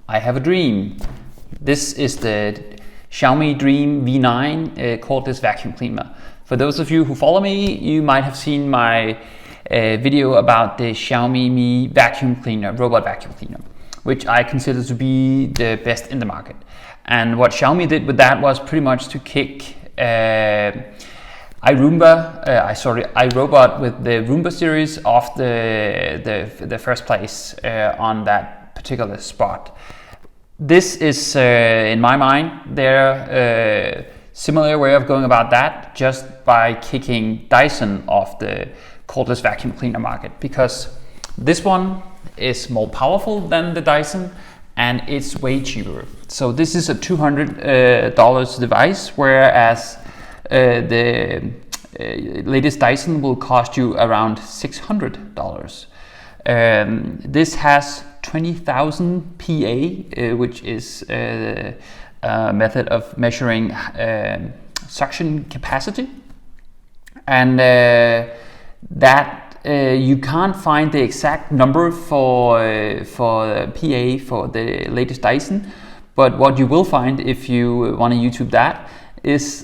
I have a dream. This is the Xiaomi Dreame V9 cordless vacuum cleaner. For those of you who follow me, you might have seen my video about the Xiaomi Mi vacuum cleaner, robot vacuum cleaner, which I consider to be the best in the market. And what Xiaomi did with that was pretty much to kick iRobot with the Roomba series off the first place on that particular spot. This is, in my mind, their similar way of going about that, just by kicking Dyson off the cordless vacuum cleaner market, because this one is more powerful than the Dyson and it's way cheaper. So this is a $200 device, whereas the latest Dyson will cost you around $600. This has 20,000 PA, which is a method of measuring suction capacity, and that you can't find the exact number for PA for the latest Dyson, but what you will find if you want to YouTube that is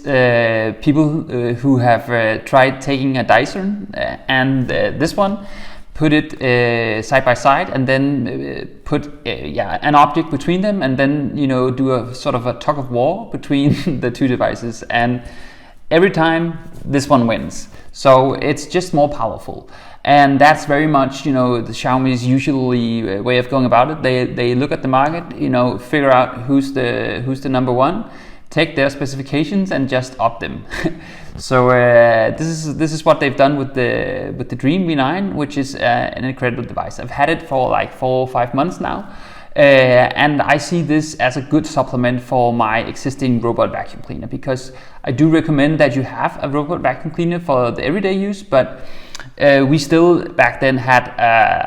people who have tried taking a Dyson and this one, put it side by side, and then put an object between them, and then do a sort of a tug of war between the two devices, and every time this one wins. So it's just more powerful, and that's very much the Xiaomi's usually way of going about it. They look at the market, figure out who's the number one, take their specifications and just up them. So this is what they've done with the Dreame V9, which is an incredible device. I've had it for like 4 or 5 months now, and I see this as a good supplement for my existing robot vacuum cleaner, because I do recommend that you have a robot vacuum cleaner for the everyday use, but we still back then had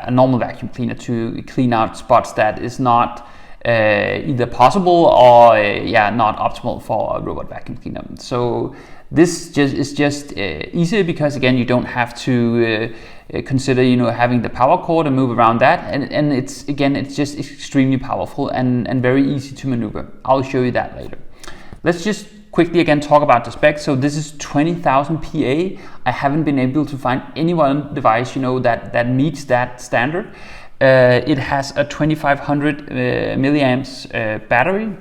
a normal vacuum cleaner to clean out spots that is not either possible or not optimal for a robot vacuum cleaner. So this is just easier, because again you don't have to consider having the power cord and move around that, and it's just extremely powerful and very easy to maneuver. I'll show you that later. Let's just quickly again talk about the specs. So this is 20,000 PA. I haven't been able to find any one device that meets that standard. It has a 2500 milliamps battery,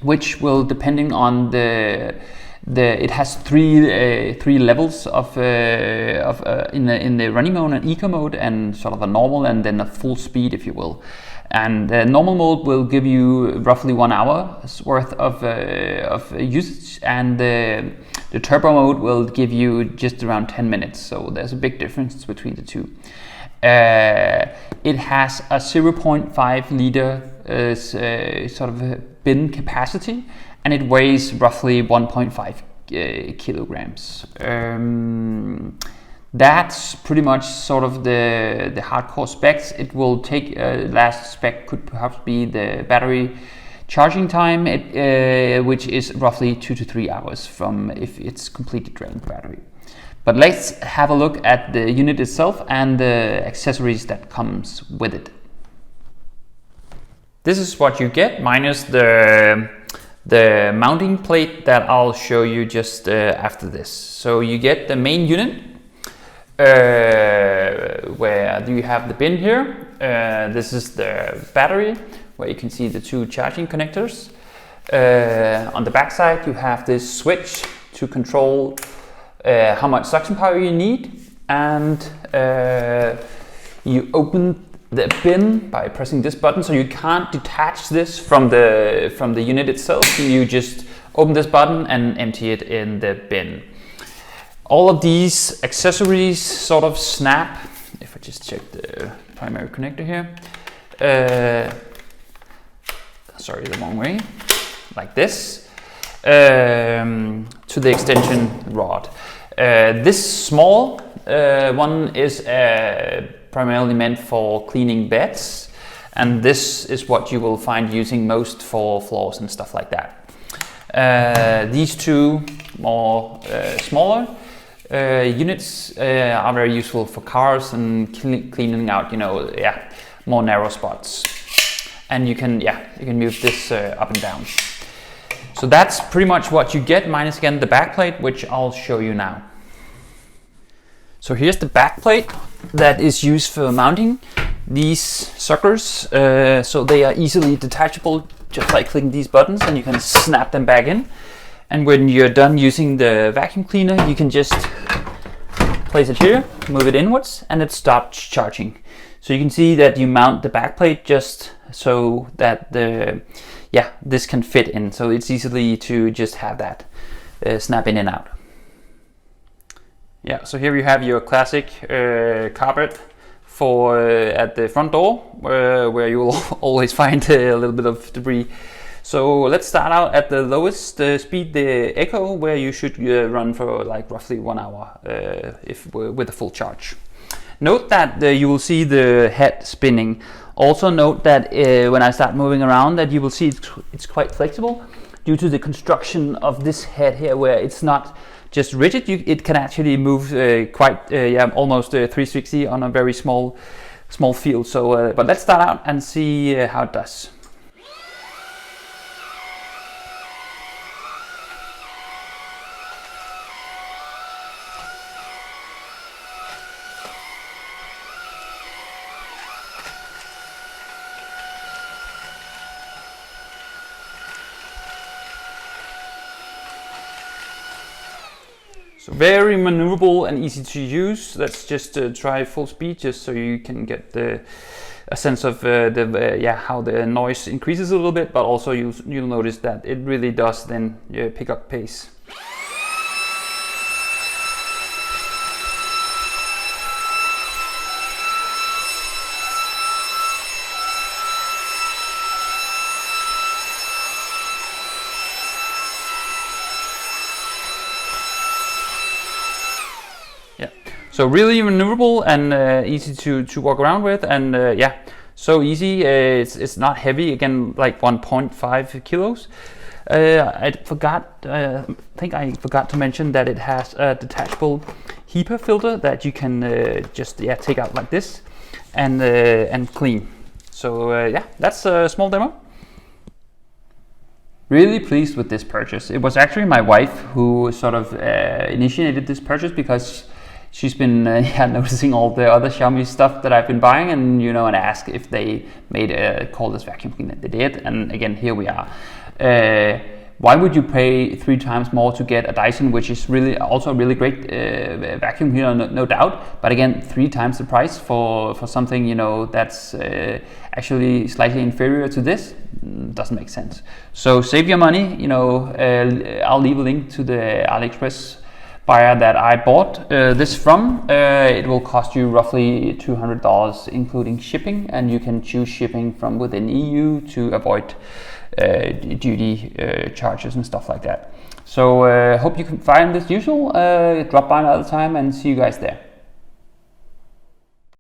which will, depending on it has three levels of in the running mode and eco mode, and sort of a normal, and then a full speed, if you will. And the normal mode will give you roughly 1 hour's worth of usage, and the turbo mode will give you just around 10 minutes. So there's a big difference between the two. It has a 0.5 liter sort of bin capacity, and it weighs roughly 1.5 kilograms. That's pretty much sort of the hardcore specs. It will take, last spec could perhaps be the battery charging time, which is roughly 2 to 3 hours from if it's completely drained battery. But let's have a look at the unit itself and the accessories that comes with it. This is what you get, minus the mounting plate that I'll show you just after this. So you get the main unit, where you have the bin here. This is the battery, where you can see the 2 charging connectors. On the back side you have this switch to control how much suction power you need, and you open the bin by pressing this button, so you can't detach this from the unit itself. You just open this button and empty it in the bin. All of these accessories sort of snap. If I just check the primary connector here, sorry, the wrong way, like this, to the extension rod. This small one is primarily meant for cleaning beds, and this is what you will find using most for floors and stuff like that. These two more smaller units are very useful for cars and cleaning out, more narrow spots. and you can move this up and down. So that's pretty much what you get, minus again the backplate, which I'll show you now. So here's the backplate that is used for mounting these suckers. So they are easily detachable, just by clicking these buttons, and you can snap them back in. And when you're done using the vacuum cleaner, you can just place it here, move it inwards, and it stops charging. So you can see that you mount the backplate just so that this can fit in. So it's easily to just have that snap in and out. Yeah, so here you have your classic carpet for at the front door, where you will always find a little bit of debris. So let's start out at the lowest speed, the Echo, where you should run for like roughly 1 hour with a full charge. Note that you will see the head spinning. Also note that when I start moving around, that you will see it's quite flexible due to the construction of this head here, where it's not just rigid. It can actually move quite almost 360 on a very small field. So but let's start out and see how it does. So very maneuverable and easy to use. Let's just try full speed, just so you can get a sense of how the noise increases a little bit, but also you'll notice that it really does then pick up pace. Yeah, so really maneuverable and easy to walk around with, and so easy. It's not heavy, again, like 1.5 kilos. I think I forgot to mention that it has a detachable HEPA filter that you can just take out like this and clean. So that's a small demo. Really pleased with this purchase. It was actually my wife who sort of initiated this purchase, because she's been noticing all the other Xiaomi stuff that I've been buying, and and asked if they made a cordless vacuum cleaner. They did, and again, here we are. Why would you pay 3 times more to get a Dyson, which is really also a really great vacuum cleaner, no doubt, but again, 3 times the price for something that's actually slightly inferior to this? Doesn't make sense. So save your money. I'll leave a link to the AliExpress buyer that I bought this from. It will cost you roughly $200 including shipping, and you can choose shipping from within EU to avoid duty charges and stuff like that. So hope you can find this useful. Drop by another time and see you guys there.